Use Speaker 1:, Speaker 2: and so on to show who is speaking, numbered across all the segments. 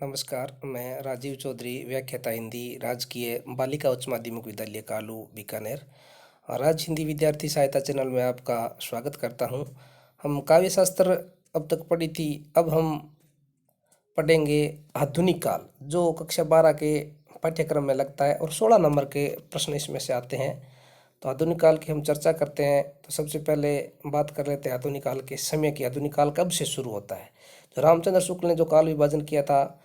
Speaker 1: नमस्कार, मैं राजीव चौधरी, व्याख्याता हिंदी, राजकीय बालिका उच्च माध्यमिक विद्यालय कालू, बीकानेर। राज हिंदी विद्यार्थी सहायता चैनल में आपका स्वागत करता हूं। हम काव्य शास्त्र अब तक पढ़ी थी, अब हम पढ़ेंगे आधुनिक काल, जो कक्षा 12 के पाठ्यक्रम में लगता है और 16 नंबर के प्रश्न इसमें से आते हैं। तो आधुनिक काल की हम चर्चा करते हैं। तो सबसे पहले बात कर लेते हैं आधुनिक काल के समय की। आधुनिक काल कब से शुरू होता है? तो रामचंद्र शुक्ल ने जो काल विभाजन किया था,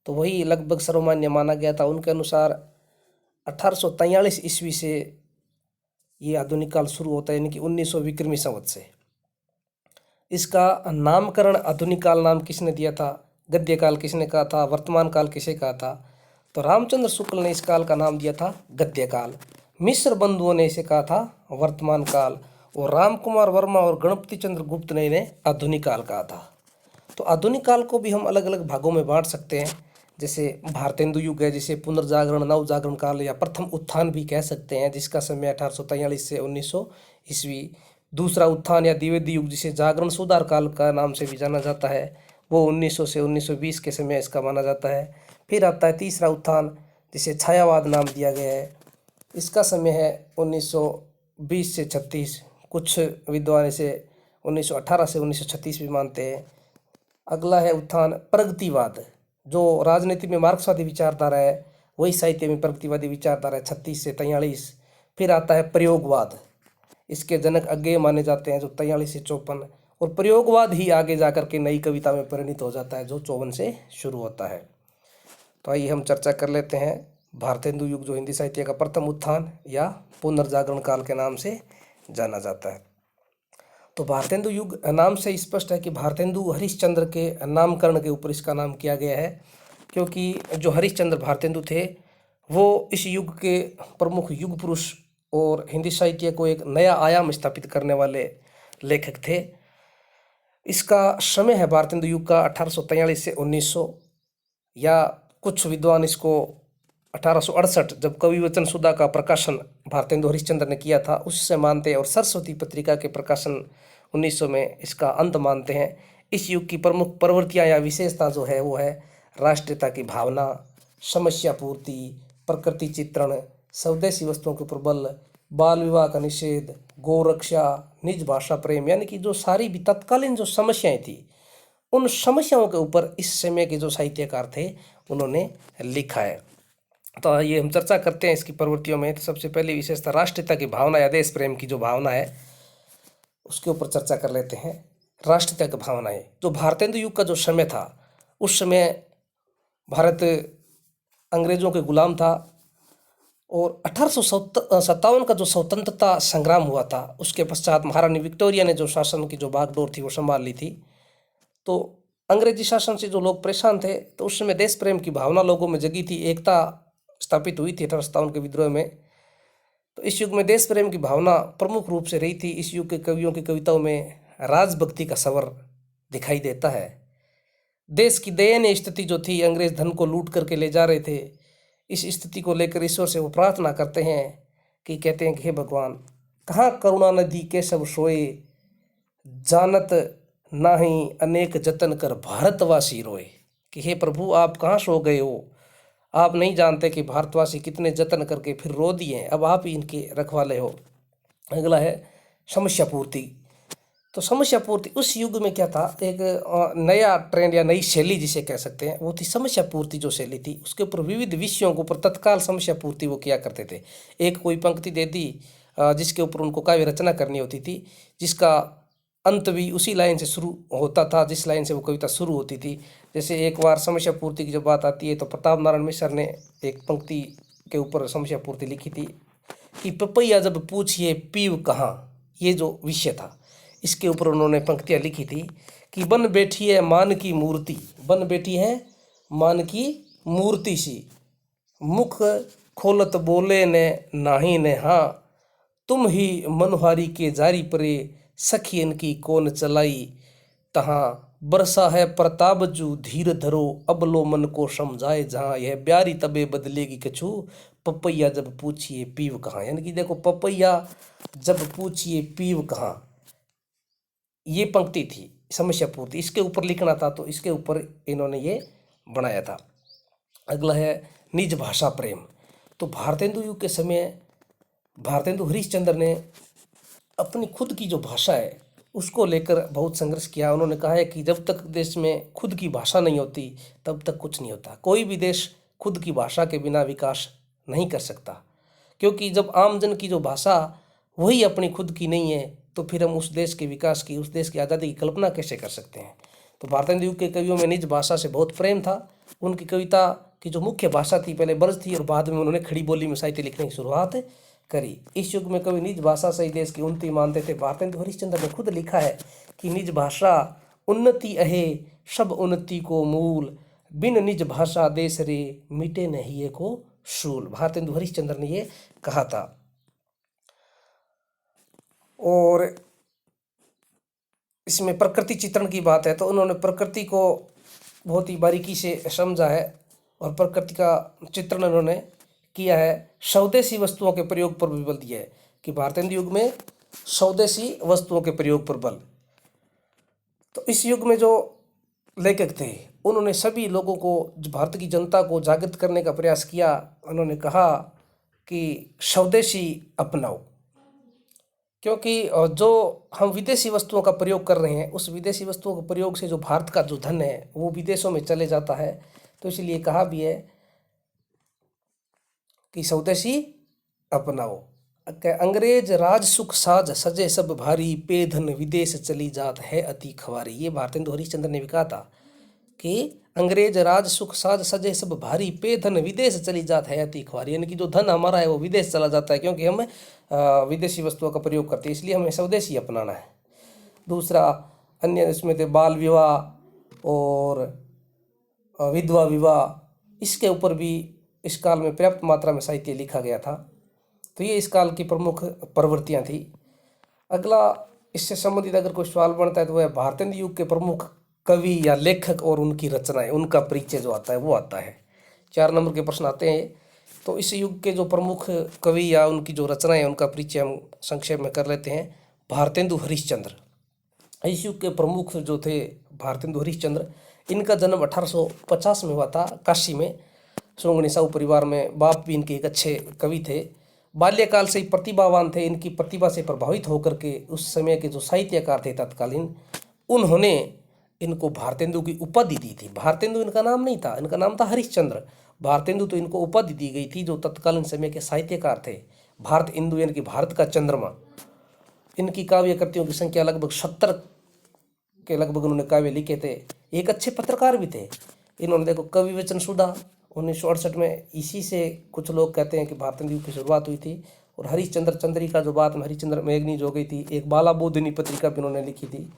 Speaker 1: तो वही लगभग सर्वमान्य माना गया था। उनके अनुसार 1843 ईस्वी से ये आधुनिक काल शुरू होता है, यानी कि 1900 विक्रमी संवत से। इसका नामकरण आधुनिक काल नाम किसने दिया था? गद्य काल किसने कहा था? वर्तमान काल किसे कहा था? तो रामचंद्र शुक्ल ने इस काल का नाम दिया था गद्य काल। मिश्र बंधुओं ने इसे कहा था वर्तमान काल, और राम कुमार वर्मा और गणपति चंद्र गुप्त ने इन्हें आधुनिक काल कहा था। तो आधुनिक काल को भी हम अलग अलग भागों में बांट सकते हैं। जैसे भारतेंदु युग है, जिसे पुनर्जागरण, नवजागरण काल या प्रथम उत्थान भी कह सकते हैं, जिसका समय 1843 से 1900 ईस्वी। दूसरा उत्थान या द्विवेदी युग, जिसे जागरण सुधार काल का नाम से भी जाना जाता है, वो 1900 से 1920 के समय इसका माना जाता है। फिर आता है तीसरा उत्थान, जिसे छायावाद नाम दिया गया है। इसका समय है 1920 से 36। कुछ विद्वान इसे 1918 से 1936 भी मानते हैं। अगला है उत्थान प्रगतिवाद, जो राजनीति में मार्क्सवादी विचारधारा है, वही साहित्य में प्रगतिवादी विचारधारा है, 36 से 43। फिर आता है प्रयोगवाद। इसके जनक अज्ञेय माने जाते हैं, जो 43 से 54। और प्रयोगवाद ही आगे जाकर के नई कविता में परिणित हो जाता है, जो 54 से शुरू होता है। तो आइए हम चर्चा कर लेते हैं भारतेंदु युग, जो हिंदी साहित्य का प्रथम उत्थान या पुनर्जागरण काल के नाम से जाना जाता है। तो भारतेंदु युग नाम से स्पष्ट है कि भारतेंदु हरिश्चंद्र के नामकरण के ऊपर इसका नाम किया गया है, क्योंकि जो हरिश्चंद्र भारतेंदु थे, वो इस युग के प्रमुख युग पुरुष और हिंदी साहित्य को एक नया आयाम स्थापित करने वाले लेखक थे। इसका समय है भारतेंदु युग का 1843 से 1900, या कुछ विद्वान इसको 1868, जब कवि वचन सुधा का प्रकाशन भारतेंदु हरिश्चंद्र ने किया था, उससे मानते हैं। और सरस्वती पत्रिका के प्रकाशन 1900 में इसका अंत मानते हैं। इस युग की प्रमुख प्रवृत्तियां या विशेषता जो है, वो है राष्ट्रीयता की भावना, समस्या पूर्ति, प्रकृति चित्रण, स्वदेशी वस्तुओं के ऊपर बल, बाल विवाह का निषेध, गौरक्षा, निज भाषा प्रेम, यानी कि जो सारी भी तत्कालीन जो समस्याएं थी, उन समस्याओं के ऊपर इस समय के जो साहित्यकार थे, उन्होंने लिखा है। तो ये हम चर्चा करते हैं इसकी प्रवृत्तियों में। तो सबसे पहली विशेषता राष्ट्रीयता की भावना या देश प्रेम की जो भावना है, उसके ऊपर चर्चा कर लेते हैं। राष्ट्रीयता की भावना है, जो भारतेंदु युग का जो समय था, उस समय भारत अंग्रेजों के गुलाम था। और 1857 का जो स्वतंत्रता संग्राम हुआ था, उसके पश्चात महारानी विक्टोरिया ने जो शासन की जो बागडोर थी, वो संभाल ली थी। तो अंग्रेजी शासन से जो लोग परेशान थे, तो उस समय देश प्रेम की भावना लोगों में जगी थी, एकता स्थापित हुई थी 1857 के विद्रोह में। तो इस युग में देश प्रेम की भावना प्रमुख रूप से रही थी। इस युग के कवियों की कविताओं में राजभक्ति का स्वर दिखाई देता है। देश की दयनीय स्थिति जो थी, अंग्रेज धन को लूट करके ले जा रहे थे, इस स्थिति को लेकर ईश्वर से वो प्रार्थना करते हैं कि कहते हैं कि हे भगवान, कहाँ करुणा नदी के सब सोए, जानत नाही अनेक जतन कर भारतवासी रोए। कि हे प्रभु, आप कहाँ सो गए हो? आप नहीं जानते कि भारतवासी कितने जतन करके फिर रो दिए, अब आप ही इनके रखवाले हो। अगला है समस्या पूर्ति। तो समस्या पूर्ति उस युग में क्या था, एक नया ट्रेंड या नई शैली जिसे कह सकते हैं, वो थी समस्या पूर्ति। जो शैली थी, उसके ऊपर विविध विषयों के ऊपर तत्काल समस्या पूर्ति वो किया करते थे। एक कोई पंक्ति दे दी जिसके ऊपर उनको काव्य रचना करनी होती थी, जिसका अंत भी उसी लाइन से शुरू होता था जिस लाइन से वो कविता शुरू होती थी। जैसे एक बार समस्या पूर्ति की जब बात आती है, तो प्रताप नारायण मिश्र ने एक पंक्ति के ऊपर समस्या पूर्ति लिखी थी कि पपैया जब पूछिए पीव कहाँ, ये जो विषय था, इसके ऊपर उन्होंने पंक्तियाँ लिखी थी कि बन बैठी है मान की मूर्ति, बन बैठी है मान की मूर्ति सी, मुख खोलत बोले ने नाही ने हाँ, तुम ही मनहारी के जारी परे, सखी इनकी कौन चलाई, तहाँ बरसा है प्रताप जू धीर धरो, अब लो मन को समझाए जहाँ, यह ब्यारी तबे बदलेगी कछु, पपैया जब पूछिए पीव कहाँ। यानी कि देखो, पपैया जब पूछिए पीव कहाँ, ये पंक्ति थी समस्या पूर्ति। इसके ऊपर लिखना था, तो इसके ऊपर इन्होंने ये बनाया था। अगला है निज भाषा प्रेम। तो भारतेंदु युग के समय भारतेंदु हरिश्चंद्र ने अपनी खुद की जो भाषा है उसको लेकर बहुत संघर्ष किया। उन्होंने कहा है कि जब तक देश में खुद की भाषा नहीं होती तब तक कुछ नहीं होता। कोई भी देश खुद की भाषा के बिना विकास नहीं कर सकता, क्योंकि जब आम जन की जो भाषा वही अपनी खुद की नहीं है तो फिर हम उस देश के विकास की, उस देश की आज़ादी की कल्पना कैसे कर सकते हैं। तो भारतेंदु युग के कवियों में निज भाषा से बहुत प्रेम था। उनकी कविता की जो मुख्य भाषा थी पहले ब्रज थी और बाद में उन्होंने खड़ी बोली में साहित्य लिखने की शुरुआत करी। इस युग में कवि निज भाषा से ही देश की उन्नति मानते थे। भारतेंदु हरिश्चंद्र ने खुद लिखा है कि निज भाषा उन्नति अहे सब उन्नति को मूल, बिन निज भाषा देश रे मिटे नहीं को शूल। भारतेंदु हरिश्चंद्र ने ये कहा था। और इसमें प्रकृति चित्रण की बात है तो उन्होंने प्रकृति को बहुत ही बारीकी से समझा है और प्रकृति का चित्रण उन्होंने किया है। स्वदेशी वस्तुओं के प्रयोग पर भी बल दिया है कि भारतेंदु युग में स्वदेशी वस्तुओं के प्रयोग पर बल। तो इस युग में जो लेखक थे उन्होंने सभी लोगों को, भारत की जनता को जागृत करने का प्रयास किया। उन्होंने कहा कि स्वदेशी अपनाओ, क्योंकि जो हम विदेशी वस्तुओं का प्रयोग कर रहे हैं उस विदेशी वस्तुओं के प्रयोग से जो भारत का जो धन है वो विदेशों में चले जाता है। तो इसलिए कहा भी है कि स्वदेशी अपनाओ। अंग्रेज राज सुख साज सजे सब भारी, पे धन विदेश चली जात है अति खवारी। ये भारतेंदु हरिश्चंद्र ने भी कहा था कि अंग्रेज राज सुख साज सजे सब भारी, पे धन विदेश चली जात है अति खवारी। यानी कि जो धन हमारा है वो विदेश चला जाता है क्योंकि हम विदेशी वस्तुओं का प्रयोग करते हैं, इसलिए हमें स्वदेशी अपनाना है। दूसरा अन्य इसमें थे बाल विवाह और विधवा विवाह, इसके ऊपर भी इस काल में पर्याप्त मात्रा में साहित्य लिखा गया था। तो ये इस काल की प्रमुख प्रवृत्तियाँ थी। अगला इससे संबंधित अगर कोई सवाल बनता है तो वह भारतेंदु युग के प्रमुख कवि या लेखक और उनकी रचनाएं, उनका परिचय जो आता है वो आता है। 4 नंबर के प्रश्न आते हैं। तो इस युग के जो प्रमुख कवि या उनकी जो रचनाएं उनका परिचय हम संक्षेप में कर लेते हैं। भारतेंदु हरिश्चंद्र, इस युग के प्रमुख जो थे भारतेंदु हरिश्चंद्र, इनका जन्म 1850 में हुआ था काशी में। सोंगनी साहू परिवार में। बाप भी इनके एक अच्छे कवि थे। बाल्यकाल से ही प्रतिभावान थे। इनकी प्रतिभा से प्रभावित होकर के उस समय के जो साहित्यकार थे तत्कालीन, उन्होंने इनको भारतेंदु की उपाधि दी थी। भारतेंदु इनका नाम नहीं था, इनका नाम था हरिश्चंद्र। भारतेंदु तो इनको उपाधि दी गई थी जो तत्कालीन समय के साहित्यकार थे। भारत इंदु यानी कि भारत का चंद्रमा। इनकी काव्य कृतियों की संख्या लगभग 70 के लगभग उन्होंने काव्य लिखे थे। एक अच्छे पत्रकार भी थे। इन्होंने देखो कवि वचन सुधा 1968 में, इसी से कुछ लोग कहते हैं कि भारतेंदु युग की शुरुआत हुई थी। और हरिश्चंद्र चंद्रिका जो बात में हरिश्चंद्र मेघनी जो गई थी, एक बाला बोधिनी पत्रिका भी उन्होंने लिखी थी।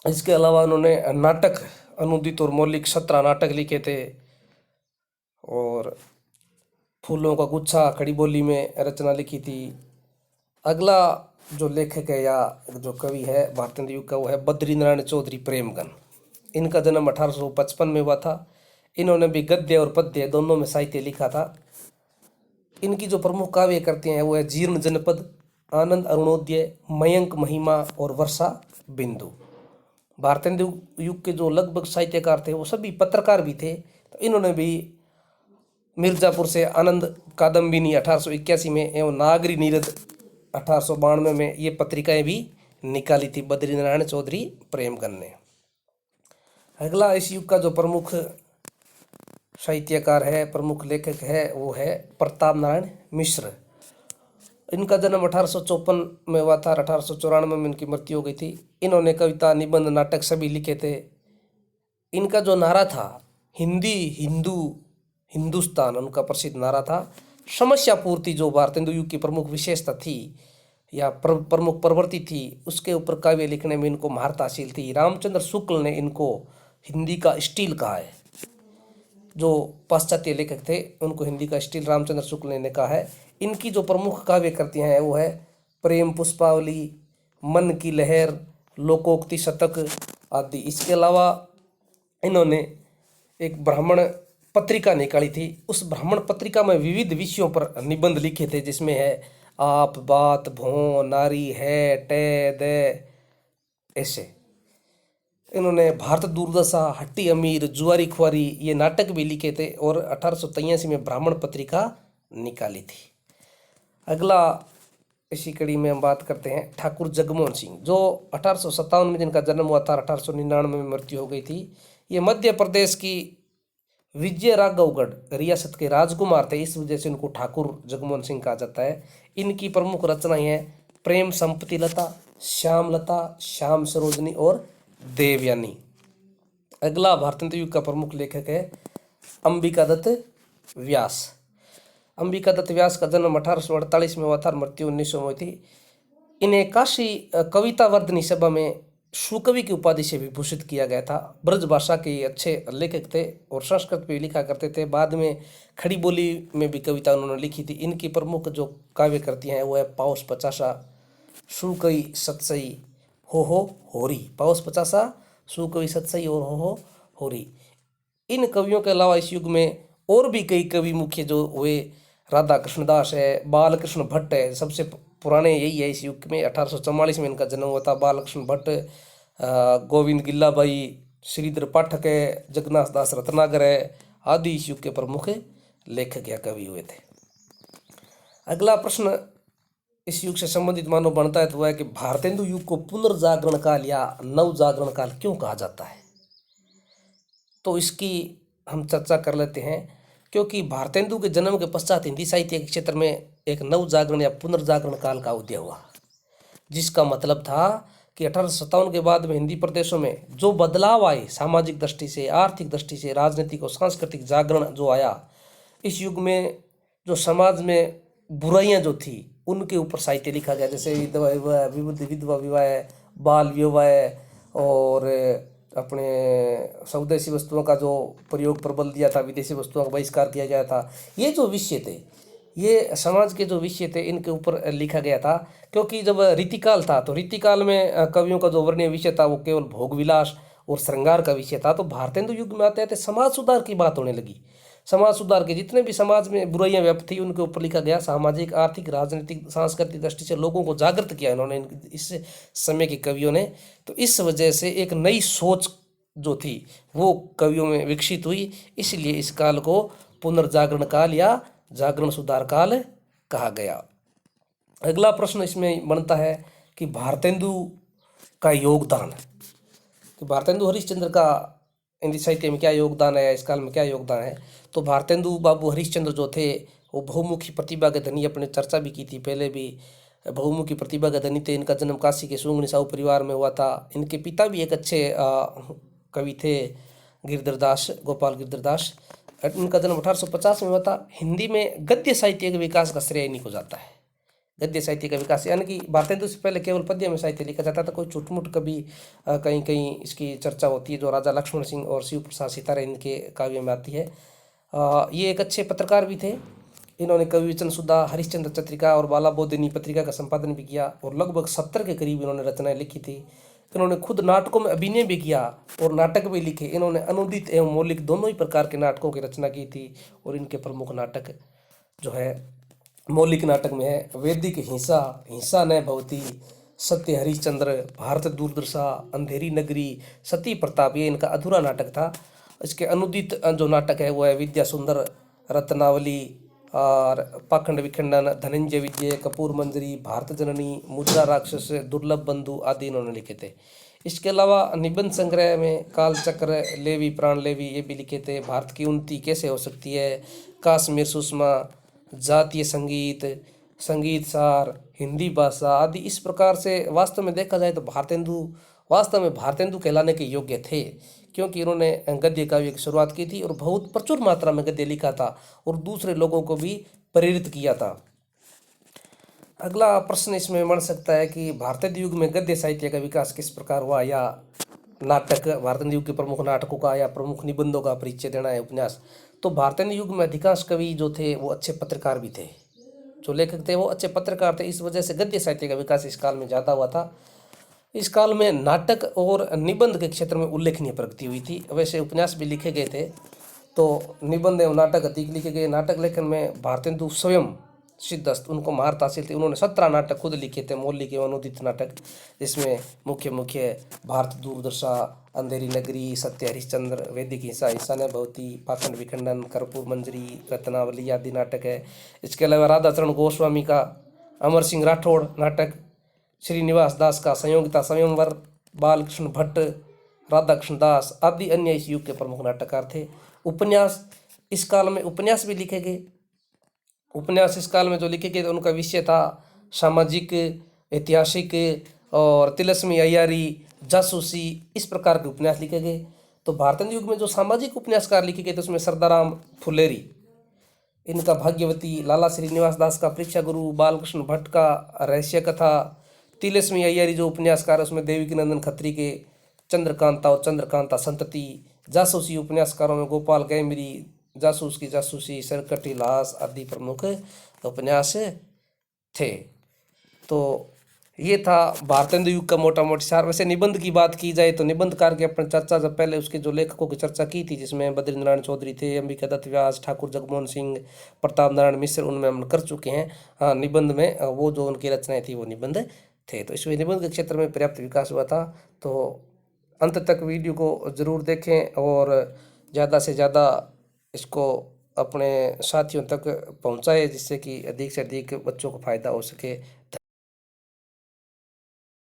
Speaker 1: इसके अलावा उन्होंने नाटक अनुदित और मौलिक 17 नाटक लिखे थे। और फूलों का गुच्छा खड़ी बोली में रचना लिखी थी। अगला जो लेखक है या जो कवि है भारतेंदु युग का वो है बद्रीनारायण चौधरी प्रेमगन। इनका जन्म 1855 में हुआ था। इन्होंने भी गद्य और पद्य दोनों में साहित्य लिखा था। इनकी जो प्रमुख काव्य करते हैं वो है जीर्ण जनपद, आनंद अरुणोदय, मयंक महिमा और वर्षा बिंदु। भारतेंदु युग के जो लगभग साहित्यकार थे वो सभी पत्रकार भी थे। तो इन्होंने भी मिर्जापुर से आनंद कादम्बिनी 1881 में एवं नागरी नीरद 1892 में ये पत्रिकाएं भी निकाली थी बद्रीनारायण चौधरी प्रेमगन ने। अगला इस युग का जो प्रमुख साहित्यकार है, प्रमुख लेखक है, वो है प्रताप नारायण मिश्र। इनका जन्म 1854 में हुआ था। 1894 में इनकी मृत्यु हो गई थी। इन्होंने कविता, निबंध, नाटक सभी लिखे थे। इनका जो नारा था हिंदी हिंदू हिंदुस्तान, उनका प्रसिद्ध नारा था। समस्या पूर्ति जो भारतेंदु युग की प्रमुख विशेषता थी या प्रमुख प्रवृत्ति थी, उसके ऊपर काव्य लिखने में इनको महारत हासिल थी। रामचंद्र शुक्ल ने इनको हिंदी का स्टील कहा है। जो पाश्चात्य लेखक थे उनको हिंदी का स्टील रामचंद्र शुक्ल ने कहा है। इनकी जो प्रमुख काव्य कृतियाँ हैं वो है प्रेम पुष्पावली, मन की लहर, लोकोक्ति शतक आदि। इसके अलावा इन्होंने एक ब्राह्मण पत्रिका निकाली थी। उस ब्राह्मण पत्रिका में विविध विषयों पर निबंध लिखे थे, जिसमें है आप, बात, भों, नारी, है, टे, दे, ऐसे। इन्होंने भारत दुर्दशा, हट्टी अमीर, जुआरी खुआरी ये नाटक भी लिखे थे और 1883 में ब्राह्मण पत्रिका निकाली थी। अगला इसी कड़ी में हम बात करते हैं ठाकुर जगमोहन सिंह, जो 1857 में जिनका जन्म हुआ था, 1899 में मृत्यु हो गई थी। ये मध्य प्रदेश की विजय राघवगढ़ रियासत के राजकुमार थे, इस वजह से उनको ठाकुर जगमोहन सिंह कहा जाता है। इनकी प्रमुख रचनाएं हैं प्रेम संपत्ति लता, श्याम लता, श्याम सरोजनी और देवयानी। अगला भारतेंदु युग का प्रमुख लेखक है अंबिका दत्त व्यास। अंबिका दत्त व्यास का जन्म 1848 में हुआ था और मृत्यु 1900 में हुई थी। इन्हें काशी कविता वर्धनी सभा में सुकवि की उपाधि से विभूषित किया गया था। ब्रज भाषा के अच्छे लेखक थे और संस्कृत में लिखा करते थे। बाद में खड़ी बोली में भी कविता उन्होंने लिखी थी। इनकी प्रमुख जो काव्य कृतियाँ हैं वो है पाउस पचासा, सुकवि सतसई, हो होरी। पाउस पचासा, सुकवि सतसई और हो होरी। इन कवियों के अलावा इस युग में और भी कई कवि मुख्य जो हुए, राधा कृष्णदास है, बालकृष्ण भट्ट है, सबसे पुराने यही है इस युग में। 1844 में इनका जन्म हुआ था। बालकृष्ण भट्ट, गोविंद गिल्लाबाई, श्रीधर पाठक है, जगन्नाथ दास रत्नाकर है आदि इस युग के प्रमुख लेखक या कवि हुए थे। अगला प्रश्न इस युग से संबंधित मानो बनता है तो वह है कि भारतेंदु युग को पुनर्जागरण काल या नवजागरण काल क्यों कहा जाता है। तो इसकी हम चर्चा कर लेते हैं। क्योंकि भारतेंदु के जन्म के पश्चात हिंदी साहित्य के क्षेत्र में एक नवजागरण या पुनर्जागरण काल का उदय हुआ, जिसका मतलब था कि 1857 के बाद में हिंदी प्रदेशों में जो बदलाव आए, सामाजिक दृष्टि से, आर्थिक दृष्टि से, राजनीतिक और सांस्कृतिक जागरण जो आया, इस युग में जो समाज में बुराइयां जो थी उनके ऊपर साहित्य लिखा गया। जैसे विधवा विवाह, विधवा विवाह, बाल विवाह और अपने स्वदेशी वस्तुओं का जो प्रयोग प्रबल दिया था, विदेशी वस्तुओं का बहिष्कार किया गया था, ये जो विषय थे, ये समाज के जो विषय थे इनके ऊपर लिखा गया था। क्योंकि जब रीतिकाल था तो रीतिकाल में कवियों का जो वर्णीय विषय था वो केवल भोग विलास और श्रृंगार का विषय था। तो भारतेंदु युग में आते आते समाज सुधार की बात होने लगी। समाज सुधार के जितने भी समाज में बुराइयां व्याप्त थी उनके ऊपर लिखा गया। सामाजिक, आर्थिक, राजनीतिक, सांस्कृतिक दृष्टि से लोगों को जागृत किया इन्होंने, इस समय के कवियों ने। तो इस वजह से एक नई सोच जो थी वो कवियों में विकसित हुई, इसलिए इस काल को पुनर्जागरण काल या जागरण सुधार काल कहा गया। अगला प्रश्न इसमें बनता है कि भारतेंदु का योगदान, कि भारतेंदु हरिश्चंद्र का हिंदी साहित्य में क्या योगदान है, इस काल में क्या योगदान है। तो भारतेंदु बाबू हरिश्चंद्र जो थे वो बहुमुखी प्रतिभा के धनी, अपने चर्चा भी की थी पहले भी, बहुमुखी प्रतिभा के धनी थे। इनका जन्म काशी के सुंगनी साहू परिवार में हुआ था। इनके पिता भी एक अच्छे कवि थे, गिरधर दास, गोपाल गिरधर दास। इनका जन्म 1850 में हुआ था। हिंदी में गद्य साहित्य के विकास का श्रेय इन्हीं को जाता है। गद्य साहित्य का विकास, यानी कि भारतेंदु से पहले केवल पद्य में साहित्य लिखा जाता था। कोई छुटमुट कभी कहीं कहीं इसकी चर्चा होती है, जो राजा लक्ष्मण सिंह और शिव प्रसाद सितारे इनके काव्य में आती है। ये एक अच्छे पत्रकार भी थे। इन्होंने कवि वचन सुधा, हरिश्चंद्र चंद्रिका और बाला बोधिनी पत्रिका का संपादन भी किया और लगभग 70 के करीब इन्होंने रचनाएं लिखी थी। इन्होंने खुद नाटकों में अभिनय भी किया और नाटक भी लिखे। इन्होंने अनुदित एवं मौलिक दोनों ही प्रकार के नाटकों की रचना की थी और इनके प्रमुख नाटक जो है मौलिक नाटक में है वैदिक हिंसा, हिंसा न भवती, सत्य हरिश्चंद्र, भारत दुर्दशा, अंधेरी नगरी, सती प्रताप, ये इनका अधूरा नाटक था। इसके अनुदित जो नाटक है वो है विद्या सुंदर, रत्नावली और पाखंड विखंडन, धनंजय विजय, कपूर मंजरी, भारत जननी, मुद्रा राक्षस, दुर्लभ बंधु आदि इन्होंने लिखे थे। इसके अलावा निबंध संग्रह में कालचक्र, लेवी प्राण लेवी ये भी लिखे थे। भारत की उन्नति कैसे हो सकती है, काश्मीर सुषमा, जातीय संगीत, संगीत सार, हिंदी भाषा आदि। इस प्रकार से वास्तव में देखा जाए तो भारतेंदु वास्तव में भारतेंदु कहलाने के योग्य थे, क्योंकि इन्होंने गद्य काव्य की शुरुआत की थी और बहुत प्रचुर मात्रा में गद्य लिखा था और दूसरे लोगों को भी प्रेरित किया था। अगला प्रश्न इसमें बन सकता है कि भारतेंदु युग में गद्य साहित्य का विकास किस प्रकार हुआ, या नाटक, भारतेंदु युग के प्रमुख नाटकों का या प्रमुख निबंधों का परिचय देना है, उपन्यास। तो भारतेंदु युग में अधिकांश कवि जो थे वो अच्छे पत्रकार भी थे, जो लेखक थे वो अच्छे पत्रकार थे। इस वजह से गद्य साहित्य का विकास इस काल में ज़्यादा हुआ था। इस काल में नाटक और निबंध के क्षेत्र में उल्लेखनीय प्रगति हुई थी। वैसे उपन्यास भी लिखे गए थे, तो निबंध एवं नाटक अधिक लिखे गए। नाटक लेखन में भारतेंदु स्वयं सिद्धस्त, उनको महारत हासिल थी। उन्होंने 17 नाटक खुद लिखे थे, मौलिक एवं अनुदित नाटक, जिसमें मुख्य मुख्य भारत दूरदर्शा, अंधेरी नगरी, सत्य हरिश्चंद्र, वैदिक हिंसा, ईशान्य भवती, पाखंड विखंडन, कर्पूर मंजरी, रत्नावली आदि नाटक है। इसके अलावा राधाचरण गोस्वामी का अमर सिंह राठौड़ नाटक, श्रीनिवास दास का संयोगिता स्वयंवर, बालकृष्ण भट्ट, राधाकृष्ण दास आदि अन्य इस युग के प्रमुख नाटककार थे। उपन्यास, इस काल में उपन्यास भी लिखे गए। उपन्यास इस काल में जो लिखे गए तो उनका विषय था सामाजिक, ऐतिहासिक और तिलस्मी अय्यारी, जासूसी, इस प्रकार के उपन्यास लिखे गए। तो भारतीय युग में जो सामाजिक उपन्यासकार लिखे गए थे उसमें सरदाराम फुलेरी, इनका भाग्यवती, लाला श्रीनिवास दास का परीक्षा गुरु, बालकृष्ण भट्ट का रहस्य कथा, तिलस्मी अय्यारी जो उपन्यासकार है उसमें देवकी नंदन खत्री के चंद्रकांता और चंद्रकांता संतति, जासूसी उपन्यासकारों में गोपाल गैमरी, जासूस की जासूसी, सरकटी लाश आदि प्रमुख उपन्यास थे। तो ये था भारतेंदु युग का मोटा मोटी सार। वैसे निबंध की बात की जाए तो निबंधकार की अपन चर्चा जब पहले उसके जो लेखकों की चर्चा की थी, जिसमें बद्री नारायण चौधरी थे, अंबिका दत्त व्यास, ठाकुर जगमोहन सिंह, प्रताप नारायण मिश्र, उनमें हम कर चुके हैं। हाँ, निबंध में वो जो उनकी रचनाएं थी वो निबंध थे। तो इसमें निबंध के क्षेत्र में पर्याप्त विकास हुआ था। तो अंत तक वीडियो को ज़रूर देखें और ज़्यादा से ज़्यादा इसको अपने साथियों तक पहुंचाएं, जिससे कि अधिक से अधिक बच्चों को फ़ायदा हो सके।